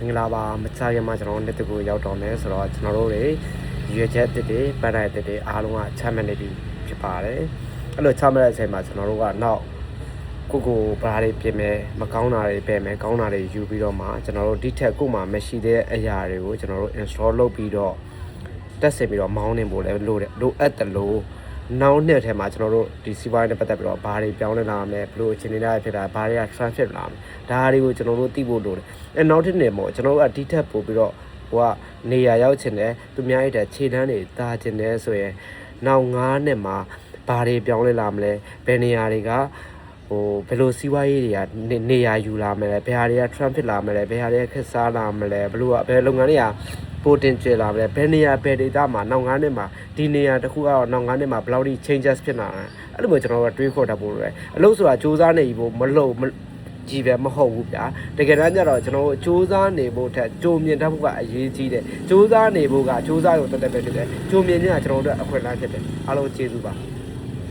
မင်္ဂလာပါမချရမှာကျွန်တော်တို့လက်တကူရောက်တော့မယ်ဆိုတော့ကျွန်တော်တို့တွေရွေချက်တစ်တွေပတ်တိုင်းတစ်တွေအားလုံးကချမှတ်နေပြီဖြစ်ပါတယ်အဲ့လိုချမှတ်တဲ့အချိန်မှာကျွန်တော်တို့ကနောက်ကိုဘာတွေပြင်မယ်မကောင်းတာတွေပြင်မယ်ကောင်းတာတွေယူပြီးတော့မှကျွန်တော်တို့ဒီထက်ကိုမှမရှိတဲ့အရာတွေကိုကျွန်တော်တို့ install လုပ်ပြီးတော့တက်ဆင်ပြီးတော့မောင်းနေဖို့လည်းလိုအပ်တယ်လို့နောက်နှစ်ထဲမှာကျွန်တော်တို့ဒီစီးပွားရေးနဲ့ပတ်သက်ပြီးတော့ဘာတွေပြောင်းလဲလာမလဲဘလို့အခြေအနေတွေဖြစ်တာဘာတွေက traffic လာမလဲဒါတွေကိုကျွန်တော်တို့သိဖို့လိုတယ်အဲနောက်တစ်နေ့မို့ကျွန်တော်တို့ကဒီထက်ပို့ပြီးတော့ဟိုကနေရာရောက်ချင်တယ်သူများရဲ့ခြေတန်းတွေတာချင်တယ်ဆိုရင်နောက်9နှစ်မှာဘာတွေပြောင်းလဲလာမလဲဘယ်နေရာတွေကဘယ်လိုစီးပွားရေးတွေကနေရာယူလာမလဲဘယ်ဟာတွေက traffic လာမလဲဘယ်ဟာတွေကခက်စားလာမလဲဘလို့ဘယ်လုပ်ငန်းတွေကပိုတင်ကျလာတယ်ဘယ်နေရာဘယ်ဒေသမှာနောက်9နှစ်မှာဒီနေရာတစ်ခုကတော့နောက်9နှစ်မှာဘယ်လောက်ထိ changes ဖြစ်လာလဲအဲ့လိုမျိုးကျွန်တော်တို့တွေးခေါ်တတ်ဖို့လိုတယ်အလုပ်ဆိုတာစူးစမ်းနေဖို့မလုပ်ကြီးပဲမဟုတ်ဘူးဗျာတကယ်တမ်းကျတော့ကျွန်တော်တို့စူးစမ်းနေဖို့ထက်ကြိုမြင်တတ်ဖို့ကအရေးကြီးတယ်စူးစမ်းနေဖို့ကစူးစမ်းရုံတက်တက်ပဲဖြစ်တယ်ကြိုမြင်ခြင်းကကျွန်တော်တို့အခွင့်အလမ်းဖြစ်တယ်အားလုံးကျေးဇူးပါ